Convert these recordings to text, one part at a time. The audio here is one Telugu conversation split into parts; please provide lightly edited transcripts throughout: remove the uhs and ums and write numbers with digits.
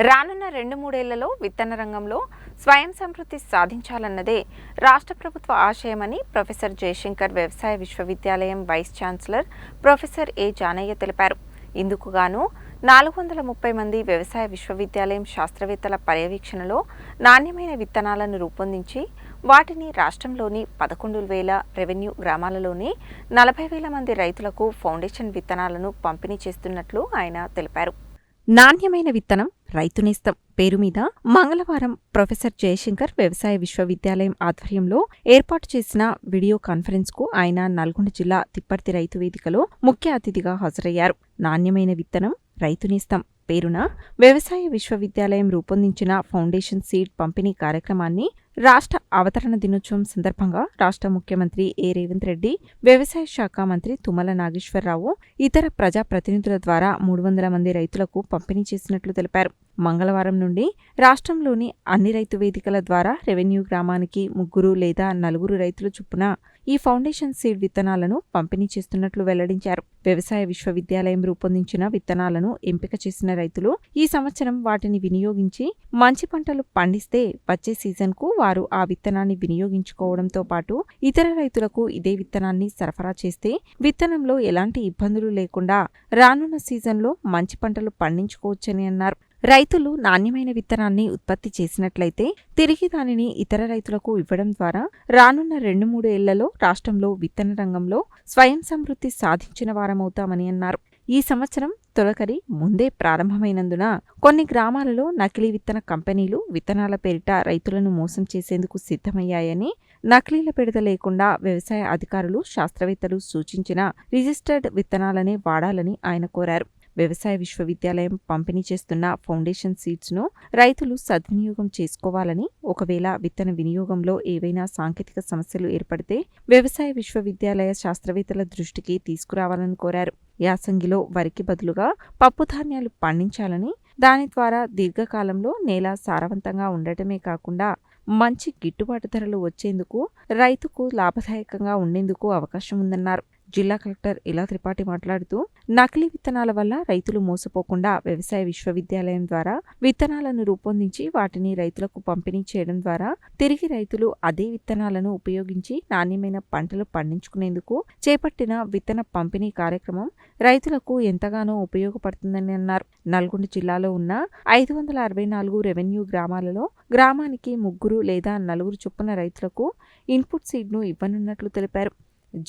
రానున్న 2-3 ఏళ్లలో విత్తన రంగంలో స్వయం సమృద్ధి సాధించాలన్నదే రాష్ట్ర ప్రభుత్వ ఆశయమని ప్రొఫెసర్ జయశంకర్ వ్యవసాయ విశ్వవిద్యాలయం వైస్ ఛాన్సలర్ ప్రొఫెసర్ ఏ జానయ్య తెలిపారు. ఇందుకు గాను 430 మంది వ్యవసాయ విశ్వవిద్యాలయం శాస్త్రవేత్తల పర్యవేక్షణలో నాణ్యమైన విత్తనాలను రూపొందించి వాటిని రాష్ట్రంలోని 11,000 రెవెన్యూ గ్రామాలలోని 40,000 మంది రైతులకు ఫౌండేషన్ విత్తనాలను పంపిణీ చేస్తున్నట్లు ఆయన తెలిపారు. నాణ్యమైన విత్తనం రైతు నేస్తం పేరు మీద మంగళవారం ప్రొఫెసర్ జయశంకర్ వ్యవసాయ విశ్వవిద్యాలయం ఆధ్వర్యంలో ఏర్పాటు చేసిన వీడియో కాన్ఫరెన్స్ కు ఆయన నల్గొండ జిల్లా తిప్పర్తి రైతు వేదికలో ముఖ్య అతిథిగా హాజరయ్యారు. నాణ్యమైన విత్తనం రైతు నేస్తం పేరున వ్యవసాయ విశ్వవిద్యాలయం రూపొందించిన ఫౌండేషన్ సీడ్ పంపిణీ కార్యక్రమాన్ని రాష్ట్ర అవతరణ దినోత్సవం సందర్భంగా రాష్ట్ర ముఖ్యమంత్రి ఏ రేవంత్ రెడ్డి, వ్యవసాయ శాఖ మంత్రి తుమ్మల నాగేశ్వరరావు, ఇతర ప్రజాప్రతినిధుల ద్వారా 300 మంది రైతులకు పంపిణీ చేసినట్లు తెలిపారు. మంగళవారం నుండి రాష్ట్రంలోని అన్ని రైతు వేదికల ద్వారా రెవెన్యూ గ్రామానికి 3 లేదా 4 రైతుల చొప్పున ఈ ఫౌండేషన్ సీడ్ విత్తనాలను పంపిణీ చేస్తున్నట్లు వెల్లడించారు. వ్యవసాయ విశ్వవిద్యాలయం రూపొందించిన విత్తనాలను ఎంపిక చేసిన రైతులు ఈ సంవత్సరం వాటిని వినియోగించి మంచి పంటలు పండిస్తే వచ్చే సీజన్కు వారు ఆ విత్తనాన్ని వినియోగించుకోవడంతో పాటు ఇతర రైతులకు ఇదే విత్తనాన్ని సరఫరా చేస్తే విత్తనంలో ఎలాంటి ఇబ్బందులు లేకుండా రానున్న సీజన్లో మంచి పంటలు పండించుకోవచ్చని అన్నారు. రైతులు నాణ్యమైన విత్తనాన్ని ఉత్పత్తి చేసినట్లయితే తిరిగి దానిని ఇతర రైతులకు ఇవ్వడం ద్వారా రానున్న 2-3 ఏళ్లలో రాష్ట్రంలో విత్తన రంగంలో స్వయం సమృద్ధి సాధించిన వారమవుతామని అన్నారు. ఈ సంవత్సరం తొలకరి ముందే ప్రారంభమైనందున కొన్ని గ్రామాలలో నకిలీ విత్తన కంపెనీలు విత్తనాల పేరిట రైతులను మోసం చేసేందుకు సిద్ధమయ్యాయని, నకిలీల పెడత లేకుండా వ్యవసాయ అధికారులు, శాస్త్రవేత్తలు సూచించిన రిజిస్టర్డ్ విత్తనాలనే వాడాలని ఆయన కోరారు. వ్యవసాయ విశ్వవిద్యాలయం పంపిణీ చేస్తున్న ఫౌండేషన్ సీడ్స్ను రైతులు సద్వినియోగం చేసుకోవాలని, ఒకవేళ విత్తన వినియోగంలో ఏవైనా సాంకేతిక సమస్యలు ఏర్పడితే వ్యవసాయ విశ్వవిద్యాలయ శాస్త్రవేత్తల దృష్టికి తీసుకురావాలని కోరారు. యాసంగిలో వరికి బదులుగా పప్పుధాన్యాలు పండించాలని, దాని ద్వారా దీర్ఘకాలంలో నేల సారవంతంగా ఉండటమే కాకుండా మంచి గిట్టుబాటు ధరలు వచ్చేందుకు, రైతుకు లాభదాయకంగా ఉండేందుకు అవకాశం ఉందన్నారు. జిల్లా కలెక్టర్ ఇలా త్రిపాఠి మాట్లాడుతూ, నకిలీ విత్తనాల వల్ల రైతులు మోసపోకుండా వ్యవసాయ విశ్వవిద్యాలయం ద్వారా విత్తనాలను రూపొందించి వాటిని రైతులకు పంపిణీ చేయడం ద్వారా తిరిగి రైతులు అదే విత్తనాలను ఉపయోగించి నాణ్యమైన పంటలు పండించుకునేందుకు చేపట్టిన విత్తన పంపిణీ కార్యక్రమం రైతులకు ఎంతగానో ఉపయోగపడుతుందని అన్నారు. నల్గొండ జిల్లాలో ఉన్న 564 రెవెన్యూ గ్రామాలలో గ్రామానికి 3 లేదా 4 చొప్పున రైతులకు ఇన్పుట్ సీడ్ను ఇవ్వనున్నట్లు తెలిపారు.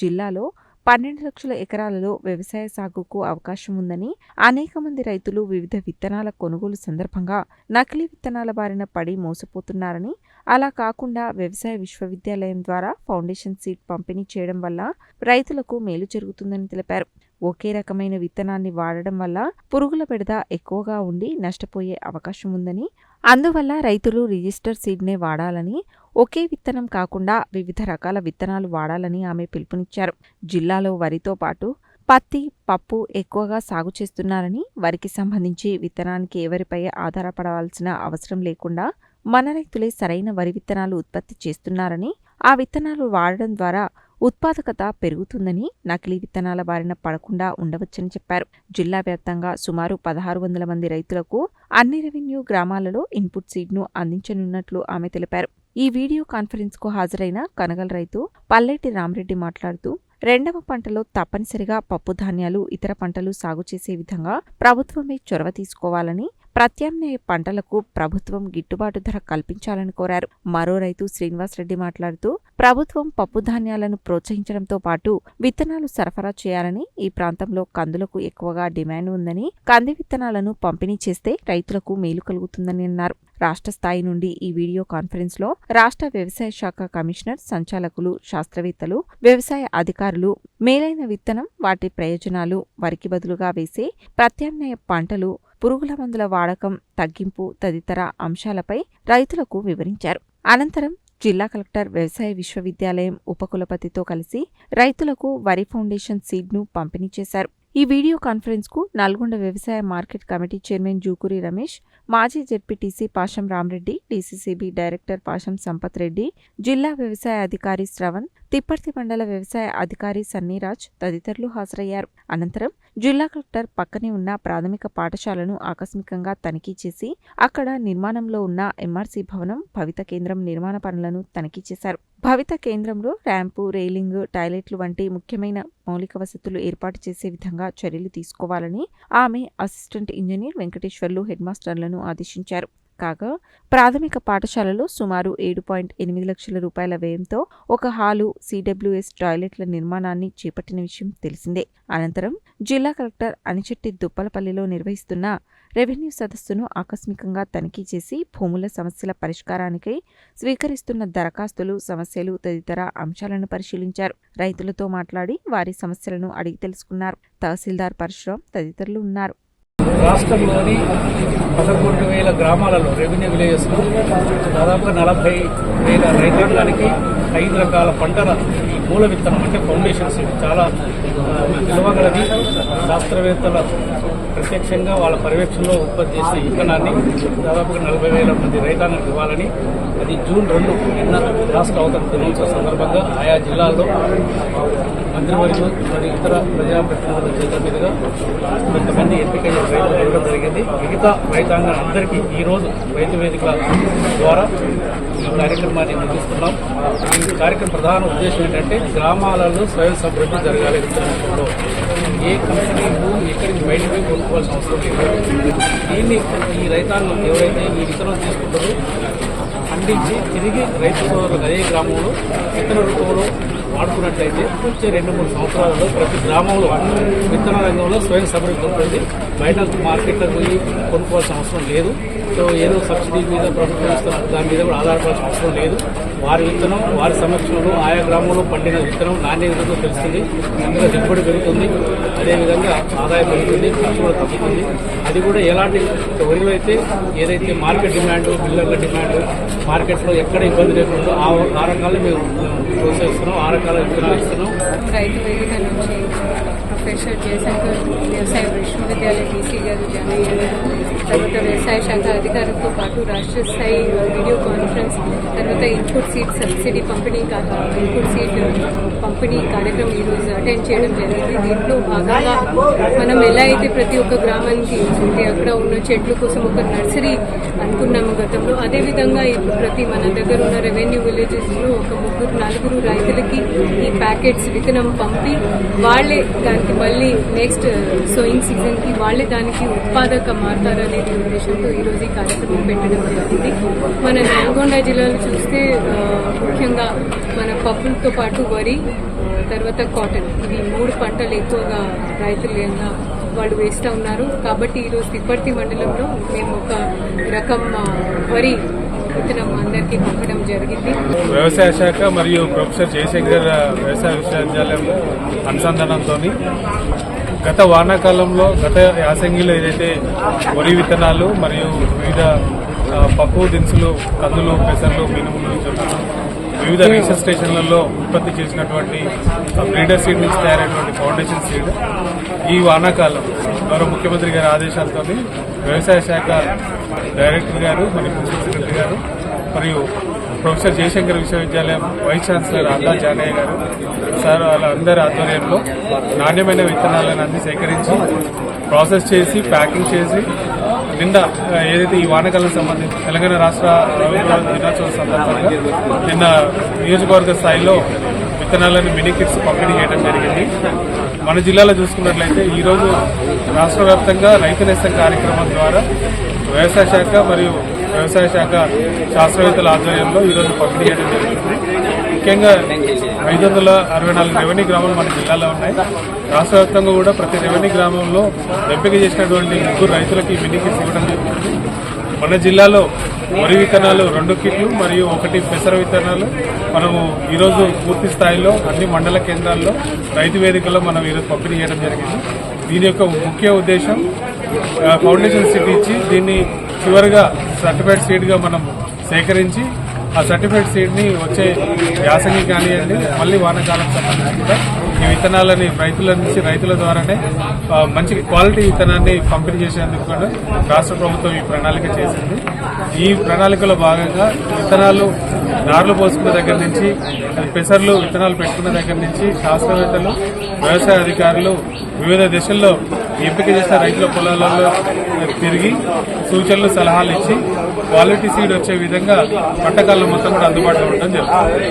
జిల్లాలో 12 లక్షల ఎకరాలలో వ్యవసాయ సాగుకు అవకాశం ఉందని, అనేక మంది రైతులు వివిధ విత్తనాల కొనుగోలు సందర్భంగా నకిలీ విత్తనాల బారిన పడి మోసపోతున్నారని, అలా కాకుండా వ్యవసాయ విశ్వవిద్యాలయం ద్వారా ఫౌండేషన్ సీడ్ పంపిణీ చేయడం వల్ల రైతులకు మేలు జరుగుతుందని తెలిపారు. ఒకే రకమైన విత్తనాన్ని వాడడం వల్ల పురుగుల బెడద ఎక్కువగా ఉండి నష్టపోయే అవకాశం ఉందని, అందువల్ల రైతులు రిజిస్టర్ సీడ్నే వాడాలని, ఒకే విత్తనం కాకుండా వివిధ రకాల విత్తనాలు వాడాలని ఆమె పిలుపునిచ్చారు. జిల్లాలో వరితో పాటు పత్తి, పప్పు ఎక్కువగా సాగు చేస్తున్నారని, వరికి సంబంధించి విత్తనానికి ఎవరిపై ఆధారపడవలసిన అవసరం లేకుండా మన రైతులే సరైన వరి విత్తనాలు ఉత్పత్తి చేస్తున్నారని, ఆ విత్తనాలు వాడడం ద్వారా ఉత్పాదకత పెరుగుతుందని, నకిలీ విత్తనాల బారిన పడకుండా ఉండవచ్చని చెప్పారు. జిల్లా వ్యాప్తంగా సుమారు 1,600 మంది రైతులకు అన్ని రెవెన్యూ గ్రామాలలో ఇన్పుట్ సీడ్ను అందించనున్నట్లు ఆమె తెలిపారు. ఈ వీడియో కాన్ఫరెన్స్కు హాజరైన కనగల్ రైతు పల్లెటి రామరెడ్డి మాట్లాడుతూ, 2వ పంటలో తప్పనిసరిగా పప్పు ధాన్యాలు, ఇతర పంటలు సాగు చేసే విధంగా ప్రభుత్వమే చొరవ తీసుకోవాలని, ప్రత్యామ్నాయ పంటలకు ప్రభుత్వం గిట్టుబాటు ధర కల్పించాలని కోరారు. మరో రైతు శ్రీనివాసరెడ్డి మాట్లాడుతూ, ప్రభుత్వం పప్పు ధాన్యాలను ప్రోత్సహించడంతో పాటు విత్తనాలు సరఫరా చేయాలని, ఈ ప్రాంతంలో కందులకు ఎక్కువగా డిమాండ్ ఉందని, కంది విత్తనాలను పంపిణీ చేస్తే రైతులకు మేలు కలుగుతుందని అన్నారు. రాష్ట్ర స్థాయి నుండి ఈ వీడియో కాన్ఫరెన్స్లో రాష్ట్ర వ్యవసాయ శాఖ కమిషనర్, సంచాలకులు, శాస్త్రవేత్తలు, వ్యవసాయ అధికారులు మేలైన విత్తనం, వాటి ప్రయోజనాలు, వరికి బదులుగా వేసే ప్రత్యామ్నాయ పంటలు, పురుగుల మందుల వాడకం తగ్గింపు తదితర అంశాలపై రైతులకు వివరించారు. అనంతరం జిల్లా కలెక్టర్ వ్యవసాయ విశ్వవిద్యాలయం ఉపకులపతితో కలిసి రైతులకు వరి ఫౌండేషన్ సీడ్ను పంపిణీ చేశారు. ఈ వీడియో కాన్ఫరెన్స్కు నల్గొండ వ్యవసాయ market committee chairman Jukuri Ramesh, మాజీ ZPTC Pasham Ramareddy, DCCB director Pasham Sampath Reddy, జిల్లా వ్యవసాయ అధికారి శ్రవణ్ తిప్పర్తి మండల వ్యవసాయ అధికారి సన్నీరాజ్ తదితరులు హాజరయ్యారు. అనంతరం జిల్లా కలెక్టర్ పక్కనే ఉన్న ప్రాథమిక పాఠశాలను ఆకస్మికంగా తనిఖీ చేసి అక్కడ నిర్మాణంలో ఉన్న ఎంఆర్సీ భవనం, భవిత కేంద్రం నిర్మాణ పనులను తనిఖీ చేశారు. భవిత కేంద్రంలో ర్యాంపు, రైలింగ్, టాయిలెట్లు వంటి ముఖ్యమైన మౌలిక వసతులు ఏర్పాటు చేసే విధంగా చర్యలు తీసుకోవాలని ఆమె అసిస్టెంట్ ఇంజనీర్ వెంకటేశ్వర్లు హెడ్ మాస్టర్లను ఆదేశించారు. కాగా ప్రాథమిక పాఠశాలలో సుమారు 7.8 లక్షల రూపాయల వ్యయంతో ఒక హాలు, సిడబ్ల్యూఎస్ టాయిలెట్ల నిర్మాణాన్ని చేపట్టిన విషయం తెలిసిందే. అనంతరం జిల్లా కలెక్టర్ అనిచెట్టి దుప్పలపల్లిలో నిర్వహిస్తున్న రెవెన్యూ సదస్సును ఆకస్మికంగా తనిఖీ చేసి భూముల సమస్యల పరిష్కారానికై స్వీకరిస్తున్న దరఖాస్తులు, సమస్యలు తదితర అంశాలను పరిశీలించారు. రైతులతో మాట్లాడి వారి సమస్యలను అడిగి తెలుసుకున్నారు. తహసీల్దార్ పరశురాం తదితరులు ఉన్నారు. రాష్ట్రంలోని 11,000 గ్రామాలలో రెవెన్యూ విలేజెస్లో దాదాపుగా 40,000 రైతాంగానికి 5 రకాల పంటల ఈ మూల విత్తనం అంటే ఫౌండేషన్ సీడ్ చాలా విలువగలది. శాస్త్రవేత్తల ప్రత్యక్షంగా వాళ్ళ పర్యవేక్షణలో ఉత్పత్తి చేసిన విత్తనాన్ని దాదాపుగా 40,000 మంది రైతాంగానికి ఇవ్వాలని అది జూన్ 2 నిన్న రాష్ట్ర అవతరణ దినోత్సవ సందర్భంగా ఆయా జిల్లాల్లో మంత్రివర్యులు మరియు ఇతర ప్రజాప్రతినిధుల చేతుల మీదుగా కొంతమంది ఎంపికయ్యే రైతులు ఇవ్వడం జరిగింది. మిగతా రైతాంగాలందరికీ ఈరోజు రైతు వేదిక ద్వారా ఈ కార్యక్రమాన్ని ముగిస్తున్నాం. ఈ కార్యక్రమం ప్రధాన ఉద్దేశం ఏంటంటే గ్రామాలలో స్వయం సమృద్ధి జరగాలి. విత్తనంలో ఏ కంపెనీ ఎక్కడికి బయటకు కొనుక్కోవాల్సిన అవసరం లేదు. దీన్ని ఈ రైతాంగం ఎవరైతే ఈ విత్తనం తీసుకుంటారో పండించి తిరిగి రైతు సోదరులకు అదే గ్రామంలో విత్తన రూపంలో వాడుకున్నట్లయితే వచ్చే 2-3 సంవత్సరాలలో ప్రతి గ్రామంలో విత్తన రంగంలో స్వయం సమృద్ధి ఉంటుంది. బయట మార్కెట్లకు పోయి కొనుక్కోవాల్సిన అవసరం లేదు. సో ఏదో సబ్సిడీ మీద ప్రభుత్వం ఇస్తున్న దాని మీద కూడా ఆధారపడాల్సిన అవసరం లేదు. వారి విత్తనం వారి సమక్షంలో ఆయా గ్రామంలో పండిన విత్తనం నాణ్యతతో తెలుస్తుంది. అందులో దిగుబడి పెరుగుతుంది. అదేవిధంగా ఆదాయం పెరుగుతుంది, ఖర్చు కూడా తగ్గుతుంది. అది కూడా ఎలాంటి వరిలో అయితే ఏదైతే మార్కెట్ డిమాండ్, బిల్లర్ల డిమాండ్, మార్కెట్లో ఎక్కడ ఇబ్బంది లేకుండా ఆ రకాలు మేము ప్రోత్సహిస్తున్నాం. ఆ రకాల విత్తనాలు ఇస్తున్నాం. రైతు వేదిక నుంచి ప్రొఫెసర్ జయశంకర్ వ్యవసాయ విశ్వవిద్యాలయ డీసీ గారు జానయ్య గారు, తర్వాత వ్యవసాయ శాఖ అధికారులతో పాటు రాష్ట్ర స్థాయి వీడియో కాన్ఫరెన్స్, తర్వాత ఇన్పుట్ సీడ్ సబ్సిడీ పంపిణీ ఇన్పుట్ సీడ్ పంపిణీ కార్యక్రమం ఈరోజు అటెండ్ చేయడం జరిగింది. దీంట్లో భాగంగా మనం ఎలా అయితే ప్రతి ఒక్క గ్రామానికి అక్కడ ఉన్న చెట్ల కోసం ఒక నర్సరీ అనుకున్నాము గతంలో, అదేవిధంగా ఇప్పుడు ప్రతి మన దగ్గర ఉన్న రెవెన్యూ విలేజెస్లో ఒక 3-4 రైతులకి ఈ ప్యాకెట్స్ విత్తనం పంపి వాళ్లే దానికి మళ్ళీ నెక్స్ట్ సోయింగ్ సీజన్కి వాళ్లే దానికి ఉత్పాదక మారతారనే ఉద్దేశంతో ఈరోజు ఈ కార్యక్రమం పెట్టడం జరిగింది. మన నల్గొండ జిల్లాలో చూస్తే ముఖ్యంగా మన పప్పులతో పాటు వరి, తర్వాత కాటన్, ఇవి 3 పంటలు ఎక్కువగా రైతులు వాళ్ళు వేస్తూ ఉన్నారు. కాబట్టి ఈరోజు తిప్పర్తి మండలంలో మేము ఒక రకం వరి విత్తనం అందరికీ పంపడం జరిగింది. వ్యవసాయ శాఖ మరియు ప్రొఫెసర్ జయశంకర్ వ్యవసాయ విశ్వవిద్యాలయం అనుసంధానంతో గత వానాకాలంలో గత యాసంగిలో ఏదైతే వరి విత్తనాలు మరియు వివిధ పప్పు దినుసులు, కందులు, పెసర్లు, మినుములు, జొన్నలు వివిధ రీసెర్చ్ స్టేషన్లలో ఉత్పత్తి చేసినటువంటి బ్రీడర్ సీడ్ నుంచి తయారైనటువంటి ఫౌండేషన్ సీడ్ ఈ వానాకాలం గౌరవ ముఖ్యమంత్రి గారి ఆదేశాలతో వ్యవసాయ శాఖ డైరెక్టర్ గారు మరియు ప్రిన్సిపల్ సెక్రటరీ గారు మరియు ప్రొఫెసర్ జయశంకర్ విశ్వవిద్యాలయం వైస్ ఛాన్సలర్ అల్లా జానయ్య గారు సార్ వాళ్ళందరి ఆధ్వర్యంలో నాణ్యమైన విత్తనాలను అన్ని సేకరించి ప్రాసెస్ చేసి ప్యాకింగ్ చేసి నిన్న ఏదైతే ఈ వానాకాలం సంబంధించి తెలంగాణ రాష్ట్ర దినోత్సవం సందర్భంగా నిన్న నియోజకవర్గ స్థాయిలో విత్తనాలను మినీ కిట్స్ పంపిణీ చేయడం జరిగింది. మన జిల్లాలో చూసుకున్నట్లయితే ఈరోజు రాష్ట్ర వ్యాప్తంగా రైతు నేస్తం కార్యక్రమం ద్వారా వ్యవసాయ శాఖ మరియు వ్యవసాయ శాఖ శాస్త్రవేత్తల ఆధ్వర్యంలో ఈరోజు పంపిణీ చేయడం జరుగుతుంది. ముఖ్యంగా 564 రెవెన్యూ గ్రామాలు మన జిల్లాలో ఉన్నాయి. రాష్ట్ర వ్యాప్తంగా కూడా ప్రతి రెవెన్యూ గ్రామంలో ఎంపిక చేసినటువంటి 3 రైతులకి మినీ కిట్స్ ఇవ్వడం జరుగుతుంది. మన జిల్లాలో వరి విత్తనాలు 2 కిట్లు మరియు 1 పెసర విత్తనాలు మనము ఈరోజు పూర్తి స్థాయిలో అన్ని మండల కేంద్రాల్లో రైతు వేదికలో మనం ఈరోజు పంపిణీ చేయడం జరిగింది. దీని యొక్క ముఖ్య ఉద్దేశం ఫౌండేషన్ సీడ్ ఇచ్చి దీన్ని చివరిగా సర్టిఫైడ్ సీడ్గా మనం సేకరించి ఆ సర్టిఫైడ్ సీడ్ ని వచ్చే యాసంగి కానివ్వండి మళ్ళీ వానాకాలం సంబంధించి కూడా ఈ విత్తనాలని రైతుల నుంచి రైతుల ద్వారానే మంచి క్వాలిటీ విత్తనాన్ని పంపిణీ చేసేందుకు కూడా రాష్ట్ర ప్రభుత్వం ఈ ప్రణాళిక చేసింది. ఈ ప్రణాళికలో భాగంగా విత్తనాలు నార్లు పోసుకున్న దగ్గర నుంచి పెసర్లు విత్తనాలు పెట్టుకున్న దగ్గర నుంచి శాస్త్రవేత్తలు వ్యవసాయ అధికారులు వివిధ దశల్లో ఎంపిక చేసిన రైతుల పొలాలలో తిరిగి సూచనలు సలహాలు ఇచ్చి క్వాలిటీ సీడ్ వచ్చే విధంగా పంటకాలం మొత్తం కూడా అందుబాటులో ఉండడం జరుగుతుంది.